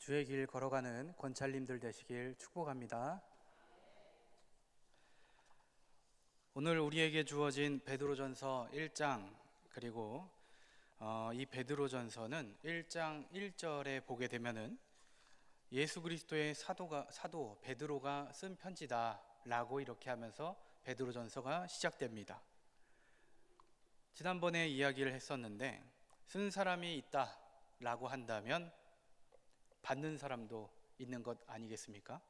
주의 길 걸어가는 권찰님들 되시길 축복합니다. 오늘 우리에게 주어진 베드로전서 1장, 그리고 이 베드로전서는 1장 1절에 보게 되면은 예수 그리스도의 사도 베드로가 쓴 편지다 라고 이렇게 하면서 베드로전서가 시작됩니다. 지난번에 이야기를 했었는데, 쓴 사람이 있다 라고 한다면 받는 사람도 있는 것 아니겠습니까?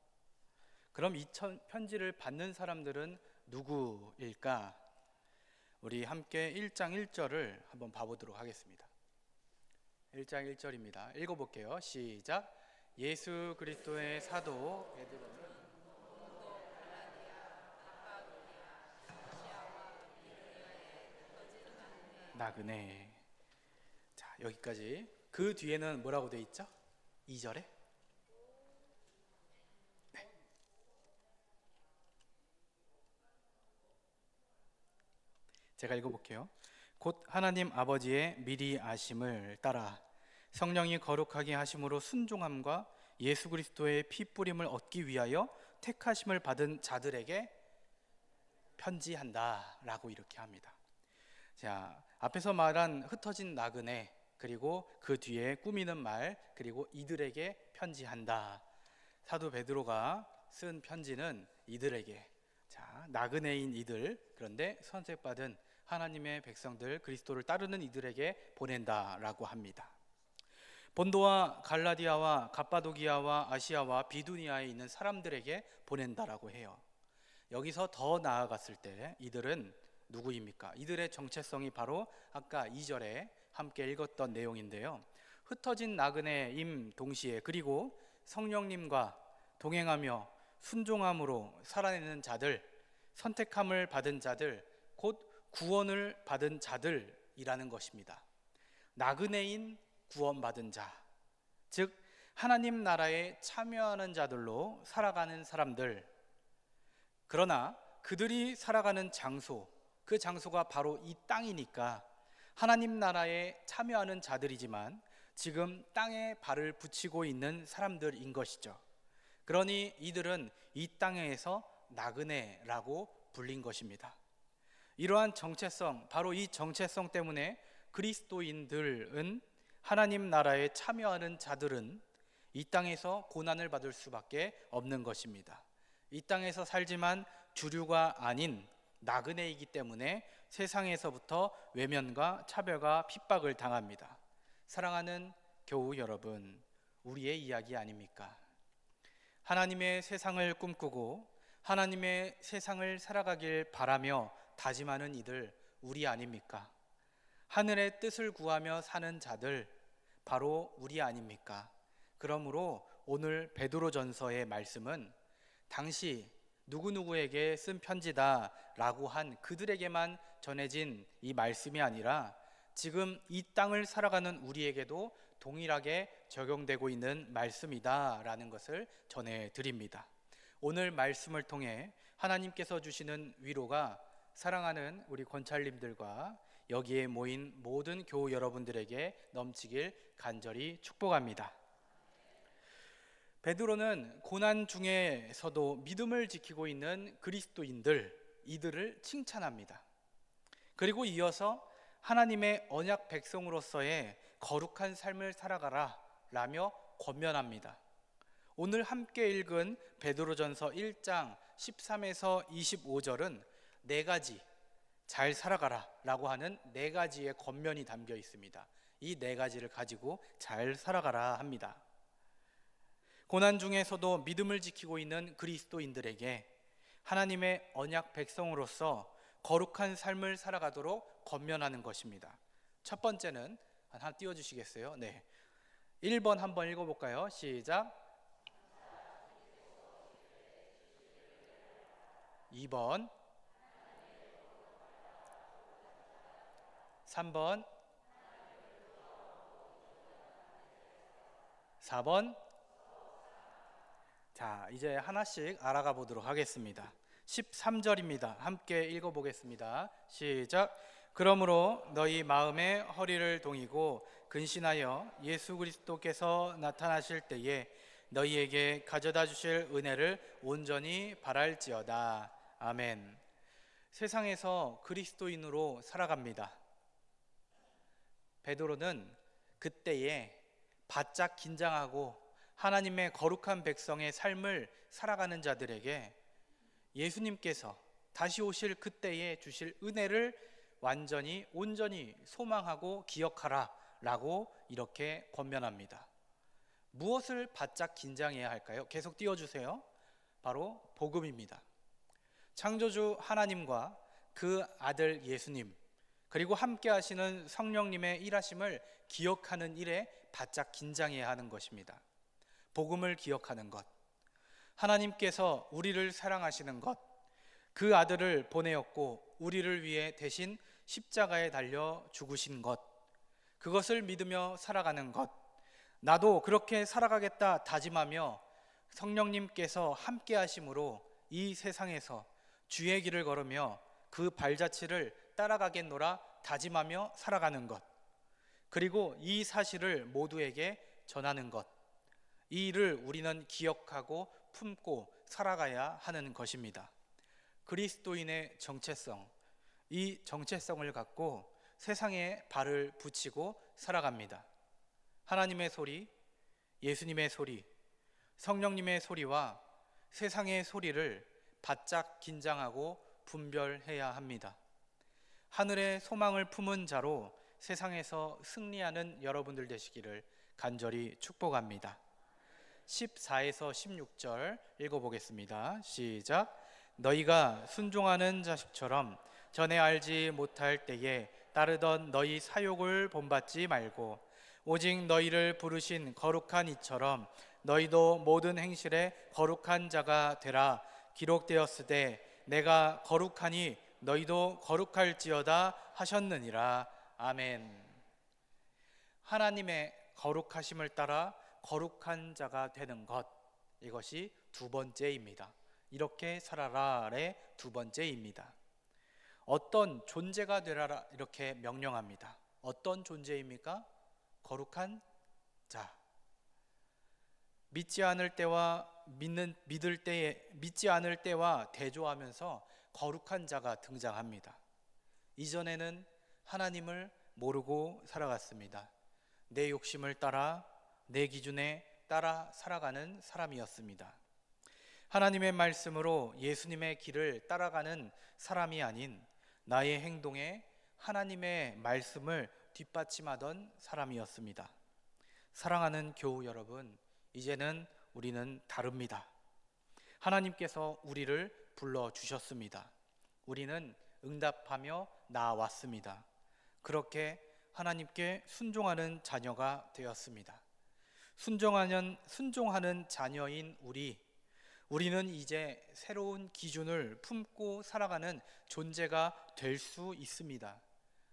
그럼 이 편지를 받는 사람들은 누구일까? 우리 함께 1장 1절을 한번 봐보도록 하겠습니다. 1장 1절입니다. 읽어볼게요. 시작. 예수 그리스도의 사도 베드로는 나그네. 자, 여기까지. 그 뒤에는 뭐라고 돼 있죠? 2절에? 네. 제가 읽어볼게요. 곧 하나님 아버지의 미리 아심을 따라 성령이 거룩하게 하심으로 순종함과 예수 그리스도의 피 뿌림을 얻기 위하여 택하심을 받은 자들에게 편지한다 라고 이렇게 합니다. 자, 앞에서 말한 흩어진 나그네, 그리고 그 뒤에 꾸미는 말, 그리고 이들에게 편지한다. 사도 베드로가 쓴 편지는 이들에게, 자, 나그네인 이들, 그런데 선택받은 하나님의 백성들, 그리스도를 따르는 이들에게 보낸다라고 합니다. 본도와 갈라디아와 갑바도기아와 아시아와 비두니아에 있는 사람들에게 보낸다라고 해요. 여기서 더 나아갔을 때 이들은 누구입니까? 이들의 정체성이 바로 아까 2절에 함께 읽었던 내용인데요. 흩어진 나그네임 동시에, 그리고 성령님과 동행하며 순종함으로 살아내는 자들, 선택함을 받은 자들, 곧 구원을 받은 자들이라는 것입니다. 나그네인 구원받은 자, 즉 하나님 나라에 참여하는 자들로 살아가는 사람들. 그러나 그들이 살아가는 장소, 그 장소가 바로 이 땅이니까 하나님 나라에 참여하는 자들이지만 지금 땅에 발을 붙이고 있는 사람들인 것이죠. 그러니 이들은 이 땅에서 나그네라고 불린 것입니다. 이러한 정체성, 바로 이 정체성 때문에 그리스도인들은, 하나님 나라에 참여하는 자들은 이 땅에서 고난을 받을 수밖에 없는 것입니다. 이 땅에서 살지만 주류가 아닌 나그네이기 때문에 세상에서부터 외면과 차별과 핍박을 당합니다. 사랑하는 교우 여러분, 우리의 이야기 아닙니까? 하나님의 세상을 꿈꾸고 하나님의 세상을 살아가길 바라며 다짐하는 이들, 우리 아닙니까? 하늘의 뜻을 구하며 사는 자들, 바로 우리 아닙니까? 그러므로 오늘 베드로전서의 말씀은 당시 누구누구에게 쓴 편지다 라고 한 그들에게만 전해진 이 말씀이 아니라 지금 이 땅을 살아가는 우리에게도 동일하게 적용되고 있는 말씀이다 라는 것을 전해드립니다. 오늘 말씀을 통해 하나님께서 주시는 위로가 사랑하는 우리 권찰님들과 여기에 모인 모든 교우 여러분들에게 넘치길 간절히 축복합니다. 베드로는 고난 중에서도 믿음을 지키고 있는 그리스도인들, 이들을 칭찬합니다. 그리고 이어서 하나님의 언약 백성으로서의 거룩한 삶을 살아가라 라며 권면합니다. 오늘 함께 읽은 베드로전서 1장 13에서 25절은 네 가지, 잘 살아가라 라고 하는 네 가지의 권면이 담겨 있습니다. 이 네 가지를 가지고 잘 살아가라 합니다. 고난 중에서도 믿음을 지키고 있는 그리스도인들에게 하나님의 언약 백성으로서 거룩한 삶을 살아가도록 권면하는 것입니다. 첫 번째는 하나 띄워주시겠어요? 네, 1번 한번 읽어볼까요? 시작. 2번, 3번, 4번. 자, 이제 하나씩 알아가 보도록 하겠습니다. 13절입니다. 함께 읽어보겠습니다. 시작. 그러므로 너희 마음의 허리를 동이고 근신하여 예수 그리스도께서 나타나실 때에 너희에게 가져다 주실 은혜를 온전히 바랄지어다. 아멘. 세상에서 그리스도인으로 살아갑니다. 베드로는 그때에 바짝 긴장하고 하나님의 거룩한 백성의 삶을 살아가는 자들에게 예수님께서 다시 오실 그때에 주실 은혜를 완전히 온전히 소망하고 기억하라 라고 이렇게 권면합니다. 무엇을 바짝 긴장해야 할까요? 계속 띄워주세요. 바로 복음입니다. 창조주 하나님과 그 아들 예수님, 그리고 함께 하시는 성령님의 일하심을 기억하는 일에 바짝 긴장해야 하는 것입니다. 복음을 기억하는 것, 하나님께서 우리를 사랑하시는 것, 그 아들을 보내었고 우리를 위해 대신 십자가에 달려 죽으신 것, 그것을 믿으며 살아가는 것, 나도 그렇게 살아가겠다 다짐하며 성령님께서 함께 하심으로 이 세상에서 주의 길을 걸으며 그 발자취를 따라가겠노라 다짐하며 살아가는 것, 그리고 이 사실을 모두에게 전하는 것, 이 일을 우리는 기억하고 품고 살아가야 하는 것입니다. 그리스도인의 정체성, 이 정체성을 갖고 세상에 발을 붙이고 살아갑니다. 하나님의 소리, 예수님의 소리, 성령님의 소리와 세상의 소리를 바짝 긴장하고 분별해야 합니다. 하늘의 소망을 품은 자로 세상에서 승리하는 여러분들 되시기를 간절히 축복합니다. 14에서 16절 읽어보겠습니다. 시작. 너희가 순종하는 자식처럼 전에 알지 못할 때에 따르던 너희 사욕을 본받지 말고 오직 너희를 부르신 거룩한 이처럼 너희도 모든 행실에 거룩한 자가 되라. 기록되었으되 내가 거룩하니 너희도 거룩할지어다 하셨느니라. 아멘. 하나님의 거룩하심을 따라 거룩한 자가 되는 것, 이것이 두 번째입니다. 이렇게 살아라의 두 번째입니다. 어떤 존재가 되라 이렇게 명령합니다. 어떤 존재입니까? 거룩한 자. 믿지 않을 때와 믿을 때에 믿지 않을 때와 대조하면서 거룩한 자가 등장합니다. 이전에는 하나님을 모르고 살아갔습니다. 내 욕심을 따라 내 기준에 따라 살아가는 사람이었습니다. 하나님의 말씀으로 예수님의 길을 따라가는 사람이 아닌 나의 행동에 하나님의 말씀을 뒷받침하던 사람이었습니다. 사랑하는 교우 여러분, 이제는 우리는 다릅니다. 하나님께서 우리를 불러주셨습니다. 우리는 응답하며 나아왔습니다. 그렇게 하나님께 순종하는 자녀가 되었습니다. 순종하는 자녀인 우리는 이제 새로운 기준을 품고 살아가는 존재가 될 수 있습니다.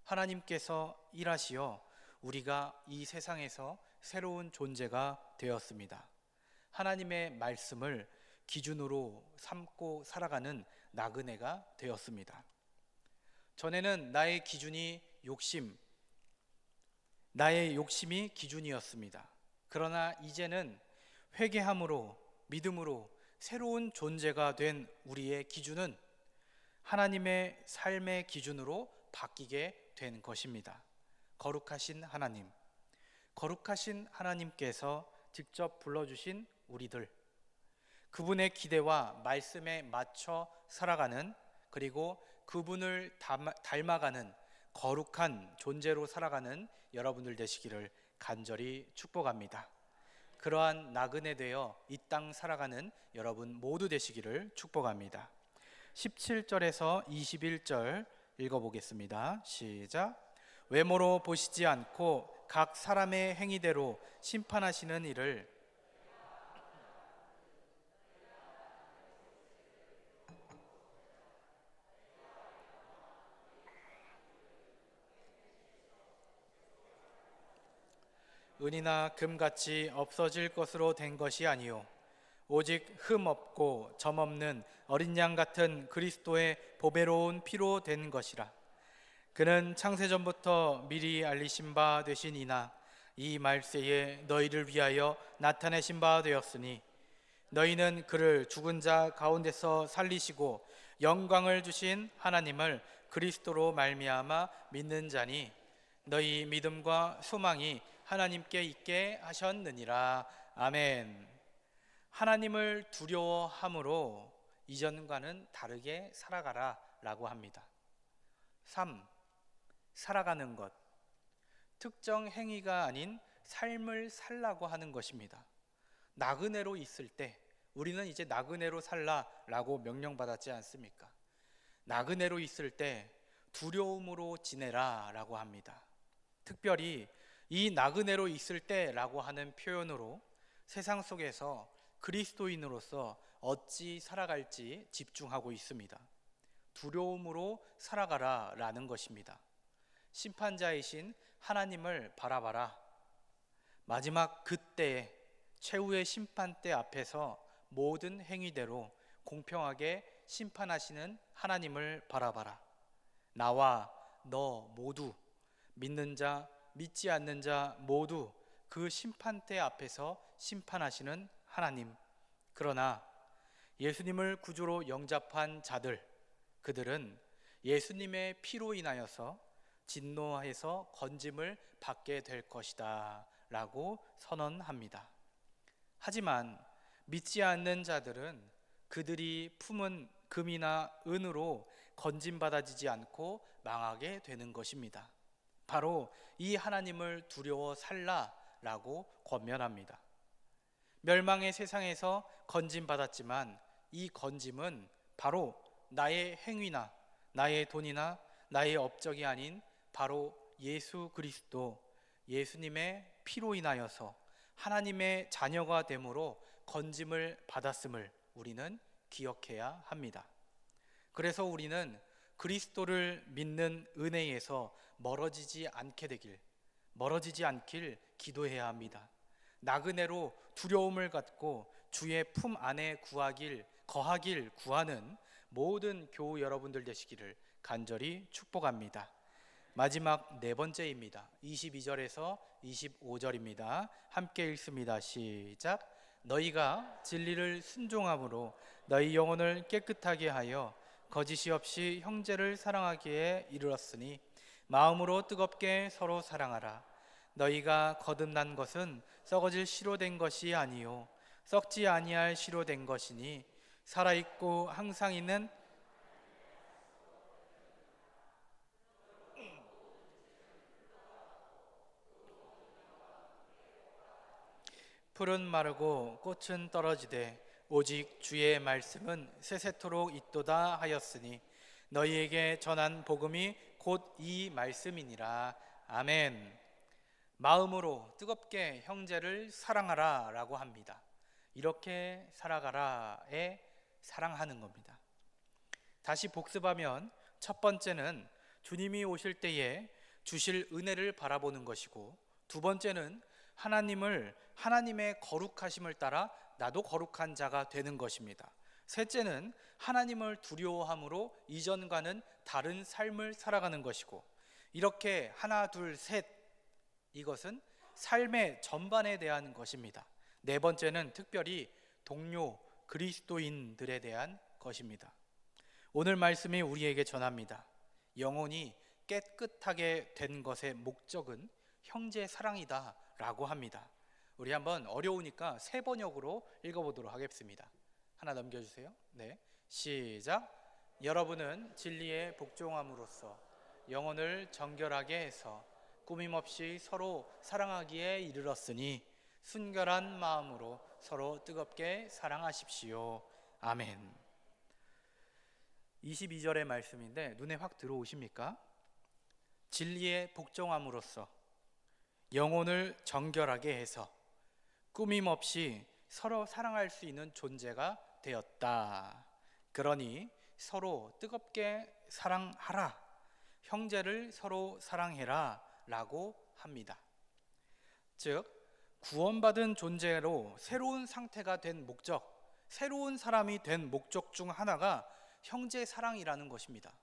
하나님께서 일하시어 우리가 이 세상에서 새로운 존재가 되었습니다. 하나님의 말씀을 기준으로 삼고 살아가는 나그네가 되었습니다. 전에는 나의 욕심이 기준이었습니다. 그러나 이제는 회개함으로 믿음으로 새로운 존재가 된 우리의 기준은 하나님의 삶의 기준으로 바뀌게 된 것입니다. 거룩하신 하나님께서 직접 불러주신 우리들, 그분의 기대와 말씀에 맞춰 살아가는, 그리고 그분을 닮아가는 거룩한 존재로 살아가는 여러분들 되시기를 간절히 축복합니다. 그러한 나그네 되어 이 땅 살아가는 여러분 모두 되시기를 축복합니다. 17절에서 21절 읽어보겠습니다. 시작. 외모로 보시지 않고 각 사람의 행위대로 심판하시는 이를 은이나 금같이 없어질 것으로 된 것이 아니요 오직 흠 없고 점 없는 어린 양 같은 그리스도의 보배로운 피로 된 것이라. 그는 창세전부터 미리 알리신 바 되신 이나 이 말세에 너희를 위하여 나타내신 바 되었으니 너희는 그를 죽은 자 가운데서 살리시고 영광을 주신 하나님을 그리스도로 말미암아 믿는 자니 너희 믿음과 소망이 하나님께 있게 하셨느니라. 아멘. 하나님을 두려워함으로 이전과는 다르게 살아가라 라고 합니다. 3. 살아가는 것. 특정 행위가 아닌 삶을 살라고 하는 것입니다. 나그네로 있을 때 우리는 이제 나그네로 살라라고 명령받았지 않습니까? 나그네로 있을 때 두려움으로 지내라라고 합니다. 특별히 이 나그네로 있을 때라고 하는 표현으로 세상 속에서 그리스도인으로서 어찌 살아갈지 집중하고 있습니다. 두려움으로 살아가라라는 것입니다. 심판자이신 하나님을 바라봐라. 마지막 그때에 최후의 심판대 앞에서 모든 행위대로 공평하게 심판하시는 하나님을 바라봐라. 나와 너 모두, 믿는 자, 믿지 않는 자 모두 그 심판대 앞에서 심판하시는 하나님. 그러나 예수님을 구주로 영접한 자들, 그들은 예수님의 피로 인하여서 진노해서 건짐을 받게 될 것이다 라고 선언합니다. 하지만 믿지 않는 자들은 그들이 품은 금이나 은으로 건짐받아지지 않고 망하게 되는 것입니다. 바로 이 하나님을 두려워 살라라고 권면합니다. 멸망의 세상에서 건짐받았지만 이 건짐은 바로 나의 행위나 나의 돈이나 나의 업적이 아닌 바로 예수 그리스도, 예수님의 피로 인하여서 하나님의 자녀가 됨으로 건짐을 받았음을 우리는 기억해야 합니다. 그래서 우리는 그리스도를 믿는 은혜에서 멀어지지 않길 기도해야 합니다. 나그네로 두려움을 갖고 주의 품 안에 거하길 구하는 모든 교우 여러분들 되시기를 간절히 축복합니다. 마지막 네 번째입니다. 22절에서 25절입니다. 함께 읽습니다. 시작. 너희가 진리를 순종함으로 너희 영혼을 깨끗하게 하여 거짓이 없이 형제를 사랑하기에 이르렀으니 마음으로 뜨겁게 서로 사랑하라. 너희가 거듭난 것은 썩어질 씨로 된 것이 아니요 썩지 아니할 씨로 된 것이니 살아있고 항상 있는 풀은 마르고 꽃은 떨어지되 오직 주의 말씀은 세세토록 있도다 하였으니 너희에게 전한 복음이 곧 이 말씀이니라. 아멘. 마음으로 뜨겁게 형제를 사랑하라 라고 합니다. 이렇게 살아가라에 사랑하는 겁니다. 다시 복습하면 첫 번째는 주님이 오실 때에 주실 은혜를 바라보는 것이고, 두 번째는 하나님의 거룩하심을 따라 나도 거룩한 자가 되는 것입니다. 셋째는 하나님을 두려워함으로 이전과는 다른 삶을 살아가는 것이고, 이렇게 하나 둘 셋, 이것은 삶의 전반에 대한 것입니다. 네 번째는 특별히 동료 그리스도인들에 대한 것입니다. 오늘 말씀이 우리에게 전합니다. 영혼이 깨끗하게 된 것의 목적은 형제 사랑이다 라고 합니다. 우리 한번 어려우니까 새 번역으로 읽어보도록 하겠습니다. 하나 넘겨주세요. 네, 시작. 여러분은 진리에 복종함으로써 영혼을 정결하게 해서 꾸밈없이 서로 사랑하기에 이르렀으니 순결한 마음으로 서로 뜨겁게 사랑하십시오. 아멘. 22절의 말씀인데 눈에 확 들어오십니까? 진리에 복종함으로써 영혼을 정결하게 해서 꾸밈없이 서로 사랑할 수 있는 존재가 되었다. 그러니 서로 뜨겁게 사랑하라, 형제를 서로 사랑해라 라고 합니다. 즉 구원받은 존재로 새로운 상태가 된 목적, 새로운 사람이 된 목적 중 하나가 형제 사랑이라는 것입니다.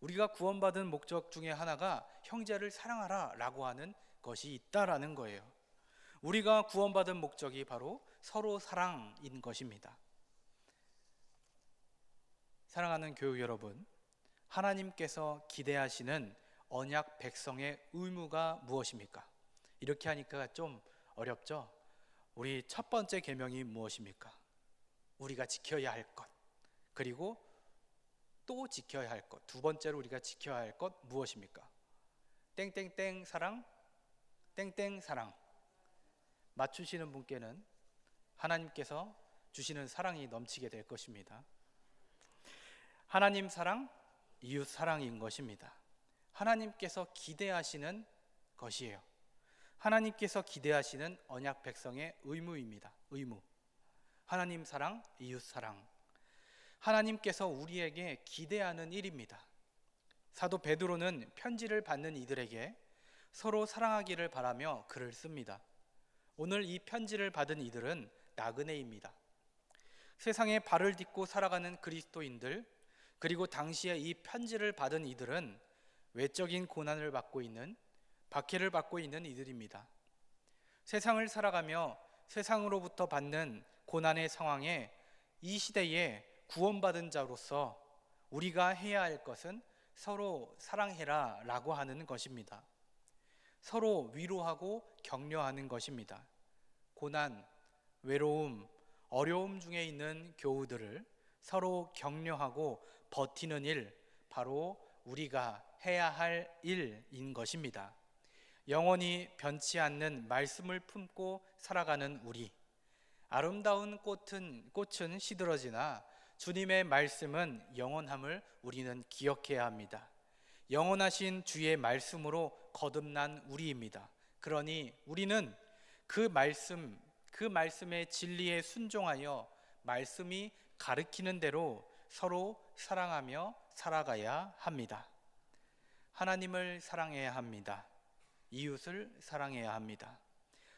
우리가 구원받은 목적 중에 하나가 형제를 사랑하라 라고 하는 것이 있다라는 거예요. 우리가 구원받은 목적이 바로 서로 사랑인 것입니다. 사랑하는 교육 여러분, 하나님께서 기대하시는 언약 백성의 의무가 무엇입니까? 이렇게 하니까 좀 어렵죠? 우리 첫 번째 계명이 무엇입니까? 우리가 지켜야 할 것, 그리고 또 지켜야 할 것, 두 번째로 우리가 지켜야 할 것 무엇입니까? 땡땡땡 사랑, 땡땡 사랑. 맞추시는 분께는 하나님께서 주시는 사랑이 넘치게 될 것입니다. 하나님 사랑, 이웃 사랑인 것입니다. 하나님께서 기대하시는 것이에요. 하나님께서 기대하시는 언약 백성의 의무입니다. 의무. 하나님 사랑, 이웃 사랑. 하나님께서 우리에게 기대하는 일입니다. 사도 베드로는 편지를 받는 이들에게 서로 사랑하기를 바라며 글을 씁니다. 오늘 이 편지를 받은 이들은 나그네입니다. 세상에 발을 딛고 살아가는 그리스도인들, 그리고 당시에 이 편지를 받은 이들은 외적인 고난을 받고 있는, 박해를 받고 있는 이들입니다. 세상을 살아가며 세상으로부터 받는 고난의 상황에 이 시대에 구원받은 자로서 우리가 해야 할 것은 서로 사랑해라 라고 하는 것입니다. 서로 위로하고 격려하는 것입니다. 고난, 외로움, 어려움 중에 있는 교우들을 서로 격려하고 버티는 일, 바로 우리가 해야 할 일인 것입니다. 영원히 변치 않는 말씀을 품고 살아가는 우리, 아름다운 꽃은 시들어지나 주님의 말씀은 영원함을 우리는 기억해야 합니다. 영원하신 주의 말씀으로 거듭난 우리입니다. 그러니 우리는 그 말씀의 진리에 순종하여 말씀이 가르치는 대로 서로 사랑하며 살아가야 합니다. 하나님을 사랑해야 합니다. 이웃을 사랑해야 합니다.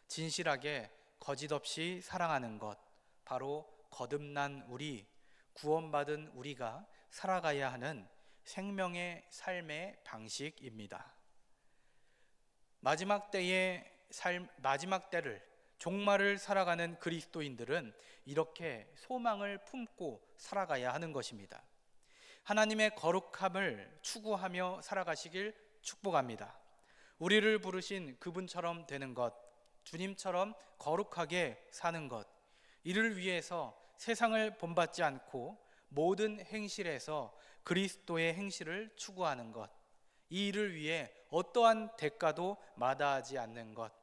진실하게 거짓 없이 사랑하는 것, 바로 거듭난 우리, 구원받은 우리가 살아가야 하는 생명의 삶의 방식입니다. 마지막 때를, 종말을 살아가는 그리스도인들은 이렇게 소망을 품고 살아가야 하는 것입니다. 하나님의 거룩함을 추구하며 살아가시길 축복합니다. 우리를 부르신 그분처럼 되는 것, 주님처럼 거룩하게 사는 것, 이를 위해서 세상을 본받지 않고 모든 행실에서 그리스도의 행실을 추구하는 것, 이 일을 위해 어떠한 대가도 마다하지 않는 것,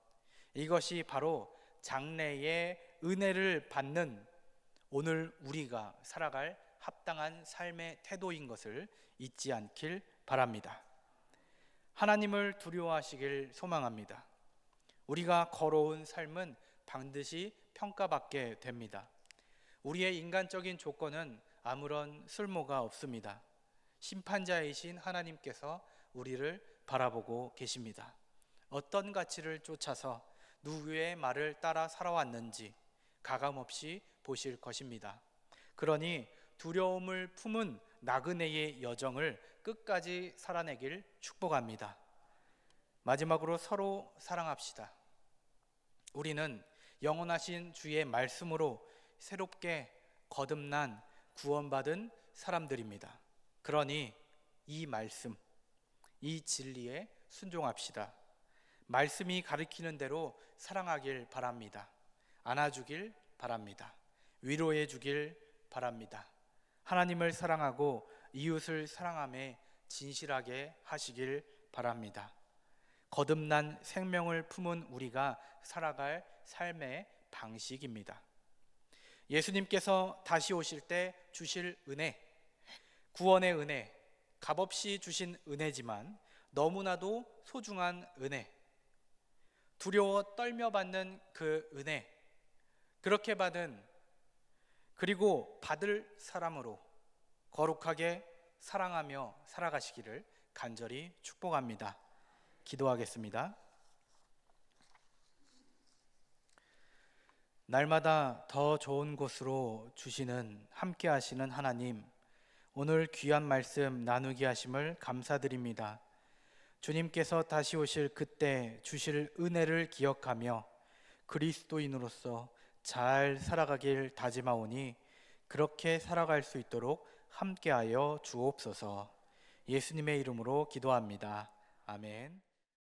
이것이 바로 장래의 은혜를 받는 오늘 우리가 살아갈 합당한 삶의 태도인 것을 잊지 않길 바랍니다. 하나님을 두려워하시길 소망합니다. 우리가 걸어온 삶은 반드시 평가받게 됩니다. 우리의 인간적인 조건은 아무런 쓸모가 없습니다. 심판자이신 하나님께서 우리를 바라보고 계십니다. 어떤 가치를 쫓아서 누구의 말을 따라 살아왔는지 가감없이 보실 것입니다. 그러니 두려움을 품은 나그네의 여정을 끝까지 살아내길 축복합니다. 마지막으로 서로 사랑합시다. 우리는 영원하신 주의 말씀으로 새롭게 거듭난 구원받은 사람들입니다. 그러니 이 말씀, 이 진리에 순종합시다. 말씀이 가르치는 대로 사랑하길 바랍니다. 안아주길 바랍니다. 위로해 주길 바랍니다. 하나님을 사랑하고 이웃을 사랑함에 진실하게 하시길 바랍니다. 거듭난 생명을 품은 우리가 살아갈 삶의 방식입니다. 예수님께서 다시 오실 때 주실 은혜, 구원의 은혜, 값없이 주신 은혜지만 너무나도 소중한 은혜, 두려워 떨며 받는 그 은혜, 그렇게 받은, 그리고 받을 사람으로 거룩하게 사랑하며 살아가시기를 간절히 축복합니다. 기도하겠습니다. 날마다 더 좋은 곳으로 주시는, 함께 하시는 하나님, 오늘 귀한 말씀 나누게 하심을 감사드립니다. 주님께서 다시 오실 그때 주실 은혜를 기억하며 그리스도인으로서 잘 살아가길 다짐하오니 그렇게 살아갈 수 있도록 함께하여 주옵소서. 예수님의 이름으로 기도합니다. 아멘.